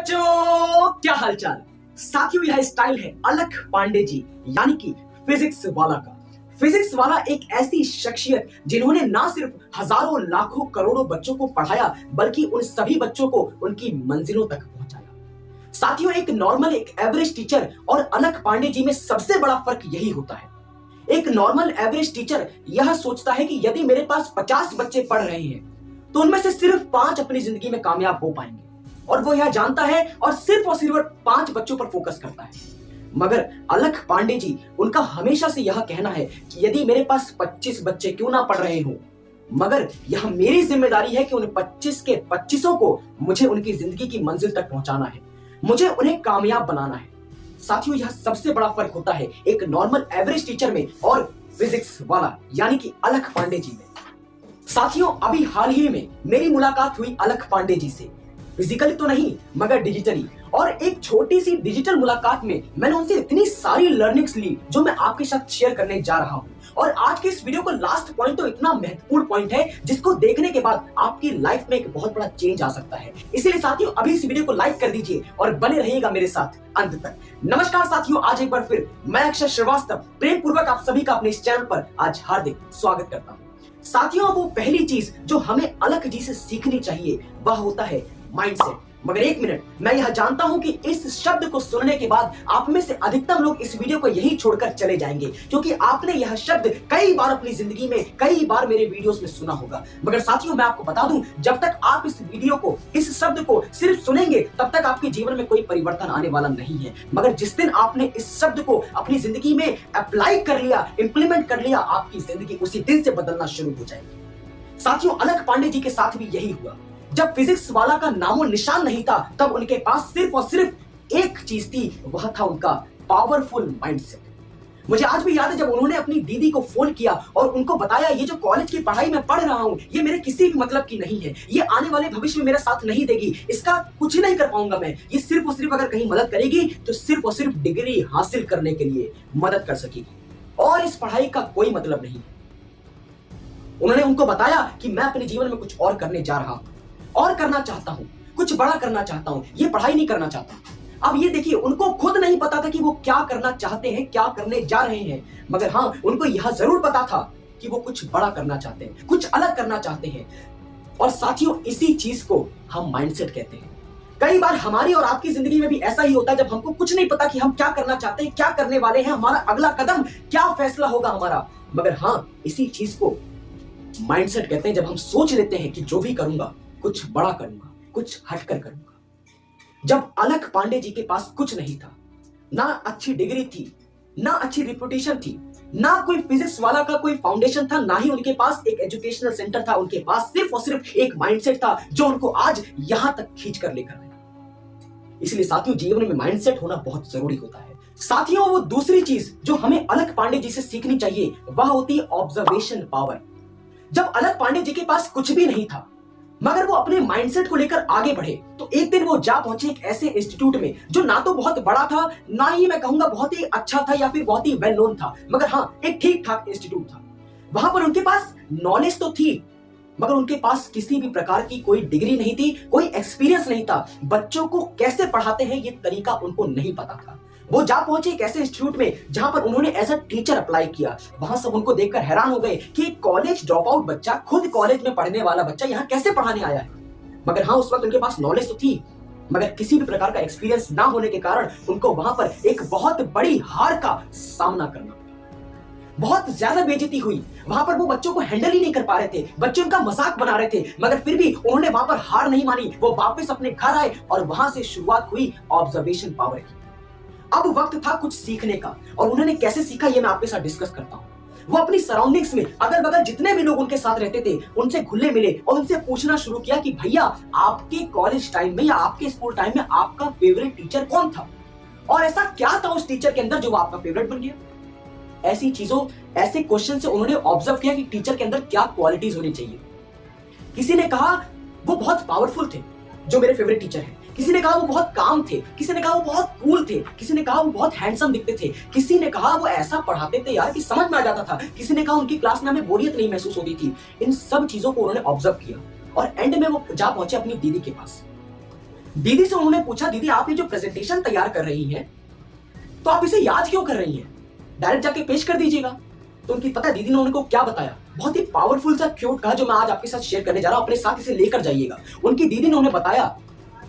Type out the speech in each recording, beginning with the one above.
बच्चों, क्या हालचाल। साथियों, यह स्टाइल है अलख पांडे जी यानी कि फिजिक्स वाला का। फिजिक्स वाला एक ऐसी शख्सियत जिन्होंने ना सिर्फ हजारों लाखों करोड़ों बच्चों को पढ़ाया बल्कि उन सभी बच्चों को उनकी मंजिलों तक पहुंचाया। साथियों, एक नॉर्मल, एक एवरेज टीचर और अलख पांडे जी में सबसे बड़ा फर्क यही होता है। एक नॉर्मल एवरेज टीचर यह सोचता है कि यदि मेरे पास 50 बच्चे पढ़ रहे हैं तो उनमें से सिर्फ 5 अपनी जिंदगी में कामयाब हो पाएंगे, और वो यह जानता है और सिर्फ 5 बच्चों पर फोकस करता है। मगर अलख पांडे जी, उनका हमेशा से यह कहना है कि यदि मेरे पास 25 बच्चे क्यों ना पढ़ रहे हो, मगर यह मेरी जिम्मेदारी है कि उन 25 के 25 को मुझे उनकी जिंदगी की मंजिल तक पहुंचाना है, मुझे उन्हें कामयाब बनाना है। साथियों, यह सबसे बड़ा फर्क होता है एक नॉर्मल एवरेज टीचर में और फिजिक्स वाला यानी कि अलख पांडे जी में। साथियों, अभी हाल ही में मेरी मुलाकात हुई अलख पांडे जी से, फिजिकली तो नहीं मगर डिजिटली। और एक छोटी सी डिजिटल मुलाकात में मैंने उनसे इतनी सारी लर्निंग्स ली जो मैं आपके साथ शेयर करने जा रहा हूं। और आज के इस वीडियो का लास्ट पॉइंट तो इतना महत्वपूर्ण पॉइंट है जिसको देखने के बाद आपकी लाइफ में एक बहुत बड़ा चेंज आ सकता है। इसीलिए साथियों, अभी इस वीडियो को लाइक कर दीजिए और बने रहिएगा मेरे साथ अंत तक। नमस्कार साथियों, आज एक बार फिर मैं अक्षय श्रीवास्तव प्रेम पूर्वक आप सभी का अपने इस चैनल पर आज हार्दिक स्वागत करता हूँ। साथियों, वो पहली चीज जो हमें अलख जी से सीखनी चाहिए वह होता है माइंडसेट। मगर एक मिनट, मैं यह जानता हूं कि इस शब्द को सुनने के बाद आप में से अधिकतर लोग इस वीडियो को यही छोड़कर चले जाएंगे, क्योंकि आपने यह शब्द कई बार अपनी जिंदगी में, कई बार मेरे वीडियोस में सुना होगा। मगर साथियों, मैं आपको बता दूं, जब तक आप इस वीडियो को, इस शब्द को सिर्फ सुनेंगे तब तक आपके जीवन में कोई परिवर्तन आने वाला नहीं है। मगर जिस दिन आपने इस शब्द को अपनी जिंदगी में अप्लाई कर लिया, इंप्लीमेंट कर लिया, आपकी जिंदगी उसी दिन से बदलना शुरू हो जाएगी। साथियों, अलख पांडे जी के साथ भी यही हुआ। जब फिजिक्स वाला का नामो निशान नहीं था तब उनके पास सिर्फ और सिर्फ एक चीज थी, वह था उनका पावरफुल माइंडसेट। मुझे आज भी याद है जब उन्होंने अपनी दीदी को फोन किया और उनको बताया, ये जो कॉलेज की पढ़ाई मैं पढ़ रहा हूँ ये मेरे किसी भी मतलब की नहीं है, ये आने वाले भविष्य में मेरा साथ नहीं देगी, इसका कुछ नहीं कर पाऊंगा मैं, ये सिर्फ और सिर्फ अगर कहीं मदद करेगी तो सिर्फ और सिर्फ डिग्री हासिल करने के लिए मदद कर सकेगी, और इस पढ़ाई का कोई मतलब नहीं। उन्होंने उनको बताया कि मैं अपने जीवन में कुछ और करने जा रहा हूं और करना चाहता हूं, कुछ बड़ा करना चाहता हूं, ये पढ़ाई नहीं करना चाहता। अब ये देखिए, उनको खुद नहीं पता था कि वो क्या करना चाहते हैं, क्या करने जा रहे हैं, मगर हाँ, उनको यह जरूर पता था कि वो कुछ बड़ा करना चाहते हैं, कुछ अलग करना चाहते हैं। और साथियों, इसी चीज को हम माइंडसेट कहते हैं। कई बार हमारी और आपकी जिंदगी में भी ऐसा ही होता है, जब हमको कुछ नहीं पता कि हम क्या करना चाहते हैं, क्या करने वाले हैं, हमारा अगला कदम क्या फैसला होगा हमारा। मगर हाँ, इसी चीज को माइंडसेट कहते हैं, जब हम सोच लेते हैं कि जो भी करूंगा कुछ बड़ा करूंगा, कुछ हटकर करूंगा। जब अलख पांडे जी के पास कुछ नहीं था, ना अच्छी डिग्री थी, ना अच्छी रिपुटेशन थी, ना कोई फिजिक्स वाला का कोई फाउंडेशन था, ना ही उनके पास एक एजुकेशनल सेंटर था, उनके पास सिर्फ और सिर्फ एक माइंडसेट था जो उनको आज यहां तक खींच कर लेकर आया। इसलिए साथियों, जीवन में माइंडसेट होना बहुत जरूरी होता है। साथियों, वो दूसरी चीज जो हमें अलख पांडे जी से सीखनी चाहिए वह होती है ऑब्जर्वेशन पावर। जब अलख पांडे जी के पास कुछ भी नहीं था मगर वो अपने माइंडसेट को लेकर आगे बढ़े, तो एक दिन वो जा पहुंचे एक ऐसे इंस्टीट्यूट में जो ना तो बहुत बड़ा था, ना ही मैं कहूंगा बहुत ही अच्छा था या फिर बहुत ही वेल नोन था, मगर हाँ, एक ठीक ठाक इंस्टीट्यूट था। वहां पर उनके पास नॉलेज तो थी मगर उनके पास किसी भी प्रकार की कोई डिग्री नहीं थी, कोई एक्सपीरियंस नहीं था। बच्चों को कैसे पढ़ाते हैं ये तरीका उनको नहीं पता था। वो जा पहुंचे एक ऐसे इंस्टीट्यूट में जहां पर उन्होंने एज अ टीचर अप्लाई किया। वहां सब उनको देखकर हैरान हो गए कि कॉलेज ड्रॉप आउट बच्चा, खुद कॉलेज में पढ़ने वाला बच्चा यहाँ कैसे पढ़ाने आया है। मगर हाँ, उस वक्त उनके पास नॉलेज तो थी मगर किसी भी प्रकार का एक्सपीरियंस ना होने के कारण उनको वहां पर एक बहुत बड़ी हार का सामना करना पड़ा। बहुत ज्यादा बेइज्जती हुई, वहां पर वो बच्चों को हैंडल ही नहीं कर पा रहे थे, बच्चे उनका मजाक बना रहे थे, मगर फिर भी उन्होंने वहां पर हार नहीं मानी। वो वापस अपने घर आए और वहां से शुरुआत हुई ऑब्जर्वेशन पावर की। अब वक्त था कुछ सीखने का, और उन्होंने कैसे सीखा ये मैं आपके साथ डिस्कस करता हूं। वो अपनी सराउंडिंग्स में अगल बगल जितने भी लोग उनके साथ रहते थे उनसे घुलने मिले और उनसे पूछना शुरू किया कि भैया, आपके कॉलेज टाइम में या आपके स्कूल टाइम में आपका फेवरेट टीचर कौन था, और ऐसा क्या था उस टीचर के अंदर जो आपका फेवरेट बन गया। ऐसी चीजों, ऐसे क्वेश्चन से उन्होंने ऑब्जर्व किया कि टीचर के अंदर क्या क्वालिटीज होनी चाहिए। किसी ने कहा वो बहुत पावरफुल थे जो मेरे फेवरेट टीचर हैं, किसी ने कहा वो बहुत काम थे, किसी ने कहा वो बहुत कूल थे, किसी ने कहा वो बहुत हैंडसम दिखते थे, किसी ने कहा वो ऐसा पढ़ाते थे यार कि समझ में आ जाता था, किसी ने कहा उनकी क्लास में हमें बोरियत नहीं महसूस होती थी। इन सब चीजों को उन्होंने ऑब्जर्व किया और एंड में वो जा पहुंचे अपनी दीदी के पास। दीदी से उन्होंने पूछा, दीदी आप ये जो प्रेजेंटेशन तैयार कर रही हैं तो आप इसे याद क्यों कर रही हैं, डायरेक्ट जाके पेश कर दीजिएगा। तो उनकी पता है दीदी ने उनको क्या बताया, बहुत ही पावरफुल सा क्योट कहा जो मैं आज आपके साथ शेयर करने जा रहा हूं, अपने साथ इसे लेकर जाइएगा। उनकी दीदी ने उन्हें बताया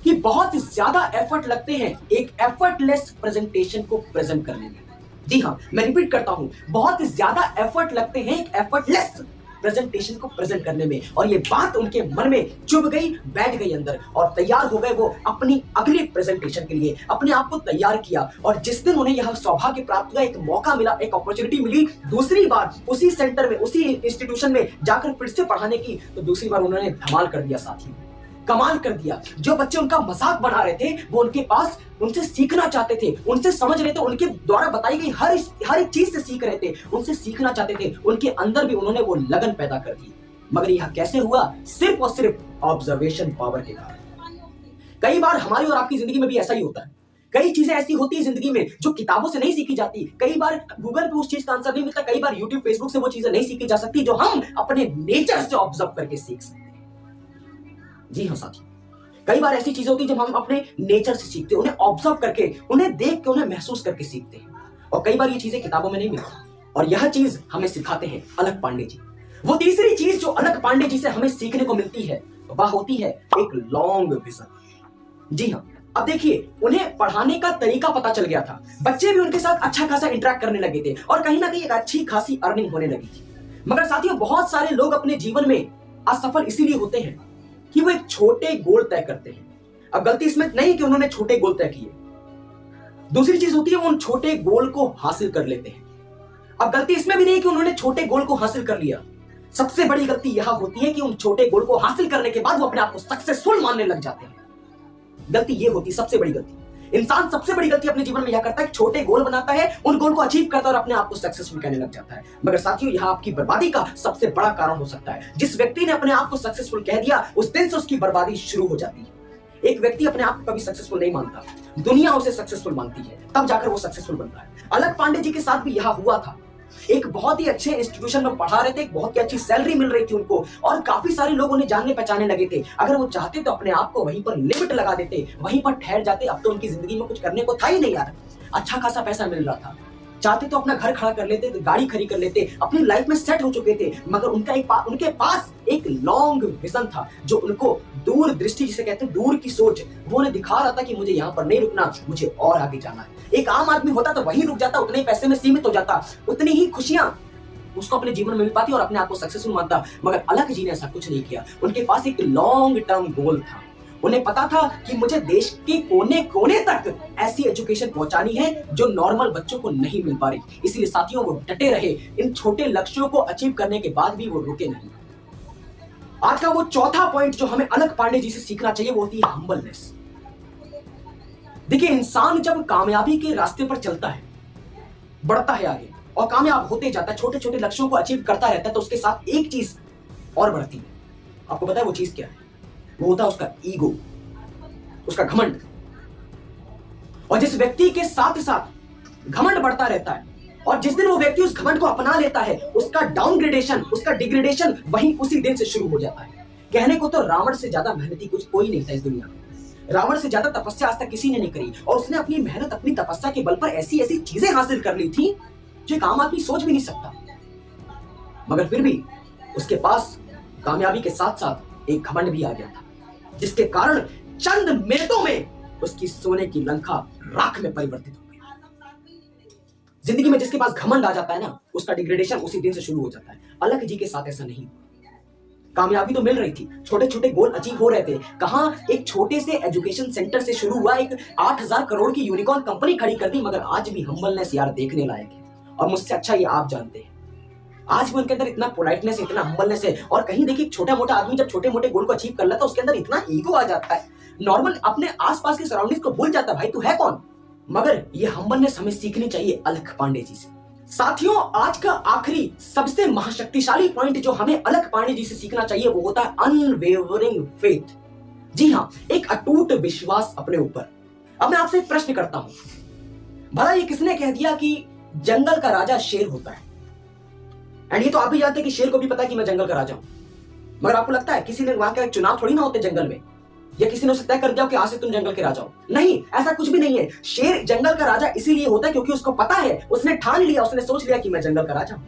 कि बहुत ज्यादा एफर्ट लगते हैं एक एफर्टलेस प्रेजेंटेशन को प्रेजेंट करने में। जी हाँ, मैं रिपीट करता हूं, बहुत ज्यादा एफर्ट लगते हैं एक एफर्टलेस प्रेजेंटेशन को प्रेजेंट करने में। और ये बात उनके मन में चुभ गई, बैठ गई अंदर, और तैयार हो गए वो अपनी अगली प्रेजेंटेशन के लिए। अपने आप को तैयार किया, और जिस दिन उन्हें यह सौभाग्य प्राप्त हुआ, एक मौका मिला, एक अपॉर्चुनिटी मिली दूसरी बार उसी सेंटर में, उसी इंस्टीट्यूशन में जाकर फिर से पढ़ाने की, तो दूसरी बार उन्होंने धमाल कर दिया साथियों, कमाल कर दिया। जो बच्चे उनका मजाक बना रहे थे वो उनके पास उनसे सीखना चाहते थे, उनसे समझ रहे थे, उनके द्वारा बताई गई हर एक चीज से सीख रहे थे, उनसे सीखना चाहते थे, उनके अंदर भी उन्होंने वो लगन पैदा कर दी। मगर यह कैसे हुआ? सिर्फ और सिर्फ ऑब्जर्वेशन पावर के कारण। कई बार हमारी और आपकी जिंदगी में भी ऐसा ही होता है। कई चीजें ऐसी होती है जिंदगी में जो किताबों से नहीं सीखी जाती। कई बार गूगल पे उस चीज का आंसर नहीं मिलता, कई बार यूट्यूब फेसबुक से वो चीजें नहीं सीखी जा सकती जो हम अपने नेचर से ऑब्जर्व करके सीख सकते हैं। जी हाँ साथियों, कई बार ऐसी चीजें होती है जब हम अपने नेचर से सीखते हैं, उन्हें ऑब्जर्व करके, उन्हें देख के, उन्हें महसूस करके सीखते हैं। और कई बार ये चीजें किताबों में नहीं मिलती, और यह चीज हमें सिखाते हैं अलख पांडे जी। वो तीसरी चीज जो अलख पांडे जी से हमें सीखने को मिलती है वह होती है एक लॉन्ग विजन। जी हाँ, अब देखिए, उन्हें पढ़ाने का तरीका पता चल गया था, बच्चे भी उनके साथ अच्छा खासा इंटरेक्ट करने लगे थे, और कहीं ना कहीं एक अच्छी खासी अर्निंग होने लगी थी। मगर साथियों, बहुत सारे लोग अपने जीवन में असफल इसीलिए होते हैं कि वो एक छोटे गोल तय करते हैं। अब गलती इसमें नहीं कि उन्होंने छोटे गोल तय किए, दूसरी चीज होती है वो उन छोटे गोल को हासिल कर लेते हैं। अब गलती इसमें भी नहीं कि उन्होंने छोटे गोल को हासिल कर लिया, सबसे बड़ी गलती यह होती है कि उन छोटे गोल को हासिल करने के बाद वो अपने आप को सक्सेसफुल मानने लग जाते हैं। गलती ये होती, सबसे बड़ी गलती। इंसान सबसे बड़ी गलती अपने जीवन में यह करता है कि छोटे गोल बनाता है, उन गोल को अचीव करता है और अपने आप को सक्सेसफुल कहने लग जाता है। मगर साथियों, यह आपकी बर्बादी का सबसे बड़ा कारण हो सकता है। जिस व्यक्ति ने अपने आप को सक्सेसफुल कह दिया, उस दिन से उसकी बर्बादी शुरू हो जाती है। एक व्यक्ति अपने आप को कभी सक्सेसफुल नहीं मानता, दुनिया उसे सक्सेसफुल मानती है, तब जाकर वो सक्सेसफुल बनता है। अलख पांडे जी के साथ भी यह हुआ था। एक बहुत ही अच्छे इंस्टीट्यूशन में पढ़ा रहे थे, एक बहुत ही अच्छी सैलरी मिल रही थी उनको, और काफी सारे लोग उन्हें जानने पहचानने लगे थे। अगर वो चाहते तो अपने आप को वहीं पर लिमिट लगा देते, वहीं पर ठहर जाते। अब तो उनकी जिंदगी में कुछ करने को था ही नहीं यार, अच्छा खासा पैसा मिल रहा था, चाहते तो अपना घर खड़ा कर लेते, गाड़ी खड़ी कर लेते, अपनी लाइफ में सेट हो चुके थे। मगर उनके पास एक लॉन्ग विजन था जो उनको दूर दृष्टि जिसे कहते हैं, दूर की सोच, वो उन्हें दिखा रहा था कि मुझे यहाँ पर नहीं रुकना, मुझे और आगे जाना है। एक आम आदमी होता तो वहीं रुक जाता, उतने ही पैसे में सीमित हो जाता, उतनी ही खुशियां उसको अपने जीवन में मिल पाती और अपने आप को सक्सेसफुल मानता। मगर अलख जी ने ऐसा कुछ नहीं किया। उनके पास एक लॉन्ग टर्म गोल था। उन्हें पता था कि मुझे देश के कोने कोने तक ऐसी एजुकेशन पहुंचानी है जो नॉर्मल बच्चों को नहीं मिल पा रही। इसलिए साथियों, वो डटे रहे। इन छोटे लक्ष्यों को अचीव करने के बाद भी वो रुके नहीं। आज का वो चौथा पॉइंट जो हमें अलख पांडे जी से सीखना चाहिए वो होती है हम्बलनेस। देखिए, इंसान जब कामयाबी के रास्ते पर चलता है, बढ़ता है आगे और कामयाब होते जाता है, छोटे छोटे लक्ष्यों को अचीव करता रहता है, तो उसके साथ एक चीज और बढ़ती है। आपको पता है वो चीज क्या है? वो होता है उसका ईगो, उसका घमंड। और जिस व्यक्ति के साथ साथ घमंड बढ़ता रहता है, और जिस दिन वो व्यक्ति उस घमंड को अपना लेता है, उसका डाउनग्रेडेशन, उसका डिग्रेडेशन वहीं उसी दिन से शुरू हो जाता है। कहने को तो रावण से ज्यादा मेहनती कुछ कोई नहीं था इस दुनिया में। रावण से ज्यादा तपस्या आज तक किसी ने नहीं करी, और उसने अपनी मेहनत, अपनी तपस्या के बल पर ऐसी ऐसी चीजें हासिल कर ली थी जो एक आम आदमी सोच भी नहीं सकता। मगर फिर भी उसके पास कामयाबी के साथ साथ एक घमंड भी आ गया था, जिसके कारण चंद मिनटों में उसकी सोने की लंका राख में परिवर्तित हो गई। जिंदगी में जिसके पास घमंड आ जाता है ना, उसका डिग्रेडेशन उसी दिन से शुरू हो जाता है। अलख जी के साथ ऐसा नहीं। कामयाबी तो मिल रही थी, छोटे छोटे गोल अचीव हो रहे थे। कहां एक छोटे से एजुकेशन सेंटर से शुरू हुआ, एक 8,000 करोड़ की यूनिकॉर्न कंपनी खड़ी कर दी। मगर आज भी हम्बलनेस यार देखने लायक है, और मुझसे अच्छा ये आप जानते हैं। आज भी उनके अंदर इतना पोलाइटनेस, इतना हम्बलनेस है। और कहीं देखिए, छोटा मोटा आदमी जब छोटे मोटे गोल को अचीव कर लेता है, उसके अंदर इतना ईगो आ जाता है, नॉर्मल अपने आसपास के सराउंडिंग्स को भूल जाता है, भाई तू है कौन। मगर ये हम्बलनेस हमें सीखनी चाहिए अलख पांडे जी से। साथियों, आज का आखिरी सबसे महाशक्तिशाली पॉइंट जो हमें अलख पांडे जी से सीखना चाहिए वो होता है अनवेवरिंग फेथ। जी हाँ, एक अटूट विश्वास अपने ऊपर। अब मैं आपसे एक प्रश्न करता हूं, भला ये किसने कह दिया कि जंगल का राजा शेर होता है? एंड ये तो आप भी जानते हैं कि शेर को भी पता है कि मैं जंगल का राजा हूं। मगर आपको लगता है किसी ने वहां का चुनाव थोड़ी ना होते जंगल में? या किसी ने उसे तय कर दिया कि आज से तुम जंगल के राजा हो? नहीं, ऐसा कुछ भी नहीं है। शेर जंगल का राजा इसीलिए होता है क्योंकि उसको पता है, उसने ठान लिया, उसने सोच लिया कि मैं जंगल का राजा हूं।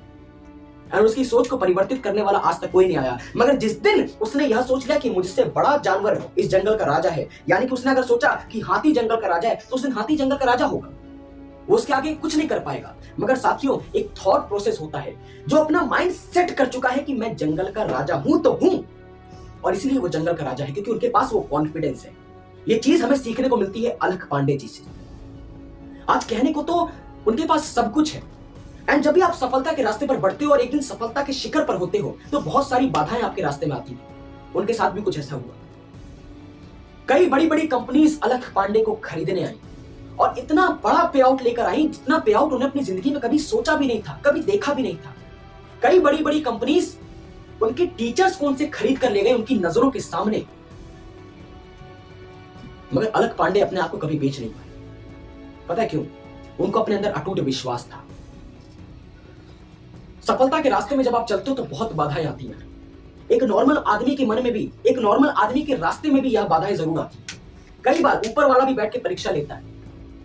और उसकी सोच को परिवर्तित करने वाला आज तक कोई नहीं आया। मगर जिस दिन उसने यह सोच लिया कि मुझसे बड़ा जानवर इस जंगल का राजा है, यानी कि उसने अगर सोचा कि हाथी जंगल का राजा है, तो उस दिन हाथी जंगल का राजा होगा, वो उसके आगे कुछ नहीं कर पाएगा। मगर साथियों, एक थॉट प्रोसेस होता है, जो अपना माइंड सेट कर चुका है कि मैं जंगल का राजा हूं तो हूं, और इसीलिए वो जंगल का राजा है, क्योंकि उनके पास वो कॉन्फिडेंस है। ये चीज हमें सीखने को मिलती है अलख पांडे जी से। आज कहने को तो उनके पास सब कुछ है, एंड जब भी आप सफलता के रास्ते पर बढ़ते हो और एक दिन सफलता के शिखर पर होते हो, तो बहुत सारी बाधाएं आपके रास्ते में आती हैं। उनके साथ भी कुछ ऐसा हुआ। कई बड़ी बड़ी कंपनीज अलख पांडे को खरीदने आई और इतना बड़ा पे आउट लेकर आई, जितना पे आउट उन्हें अपनी जिंदगी में कभी सोचा भी नहीं था, कभी देखा भी नहीं था। कई बड़ी बड़ी कंपनीज उनके टीचर्स को उनसे खरीद कर ले गए उनकी नजरों के सामने, मगर अलख पांडे अपने आप को कभी बेच नहीं पाए। पता है क्यों? उनको अपने अंदर अटूट विश्वास था। सफलता के रास्ते में जब आप चलते हो तो बहुत बाधाएं आती हैं। एक नॉर्मल आदमी के मन में भी, एक नॉर्मल आदमी के रास्ते में भी यह बाधाएं जरूर आती हैं। कई बार ऊपर वाला भी बैठ के परीक्षा लेता है,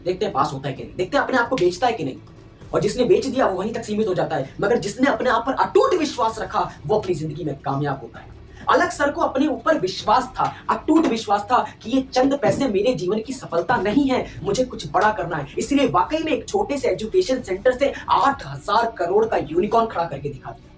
देखते हैं पास होता है कि नहीं, देखते हैं अपने आप को बेचता है कि नहीं, और जिसने बेच दिया वो वहीं तक सीमित हो जाता है, मगर जिसने अपने आप पर अटूट विश्वास रखा वो अपनी जिंदगी में कामयाब होता है। अलख सर को अपने ऊपर विश्वास था, अटूट विश्वास था कि ये चंद पैसे मेरे जीवन की सफलता नहीं है, मुझे कुछ बड़ा करना है। इसलिए वाकई में एक छोटे से एजुकेशन सेंटर से 8,000 करोड़ का यूनिकॉर्न खड़ा करके दिखा दिया।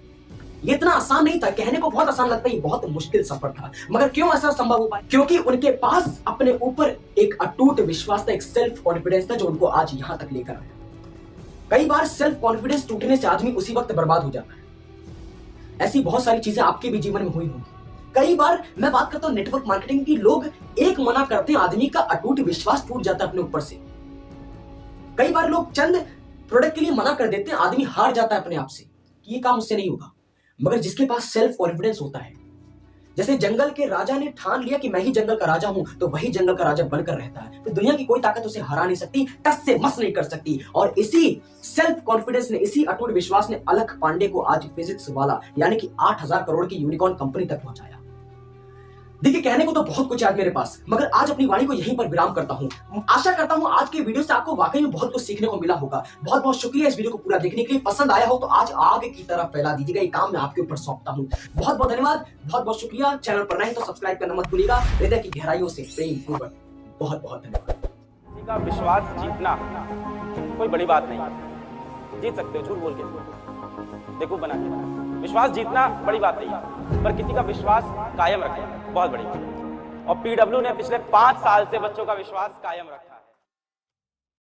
ये इतना आसान नहीं था, कहने को बहुत आसान लगता है, ये बहुत मुश्किल सफर था। मगर क्यों ऐसा संभव हो पाया? क्योंकि उनके पास अपने ऊपर एक अटूट विश्वास था, एक सेल्फ कॉन्फिडेंस था, जो उनको आज यहां तक लेकर आया। कई बार सेल्फ कॉन्फिडेंस टूटने से आदमी उसी वक्त बर्बाद हो जाता है। ऐसी बहुत सारी चीजें आपके भी जीवन में हुई होंगी। कई बार मैं बात करता हूं नेटवर्क मार्केटिंग की, लोग एक मना करते हैं, आदमी का अटूट विश्वास टूट जाता है अपने ऊपर से। कई बार लोग चंद प्रोडक्ट के लिए मना कर देते हैं, आदमी हार जाता है अपने आप से कि ये काम उससे नहीं होगा। मगर जिसके पास सेल्फ कॉन्फिडेंस होता है, जैसे जंगल के राजा ने ठान लिया कि मैं ही जंगल का राजा हूं, तो वही जंगल का राजा बनकर रहता है। तो दुनिया की कोई ताकत उसे हरा नहीं सकती, टस से मस नहीं कर सकती। और इसी सेल्फ कॉन्फिडेंस ने, इसी अटूट विश्वास ने अलख पांडे को आज फिजिक्स वाला यानी कि 8,000 करोड़ की यूनिकॉर्न कंपनी तक पहुंचाया। देखिए, कहने को तो बहुत कुछ है मेरे पास, मगर आज अपनी वाणी को यहीं पर विराम करता हूं। आशा करता हूं आज के वीडियो से आपको वाकई में बहुत कुछ सीखने को मिला होगा। बहुत बहुत शुक्रिया इस वीडियो को पूरा देखने के लिए। पसंद आया हो तो आज आगे की तरफ फैला दीजिएगा, ये काम मैं आपके ऊपर सौंपता हूं। बहुत बहुत धन्यवाद, बहुत बहुत शुक्रिया। चैनल पर नए तो सब्सक्राइब करना मत भूलिएगा। हृदय की गहराइयों से प्रेम पूर्वक बहुत बहुत धन्यवाद। किसी का विश्वास जीतना कोई बड़ी बात नहीं, जीत सकते हो झूठ बोल के, देखो बना के। विश्वास जीतना बड़ी बात नहीं है, पर किसी का विश्वास कायम रखना बहुत बड़ी बात है। और पीडब्ल्यू ने पिछले 5 साल से बच्चों का विश्वास कायम रखा।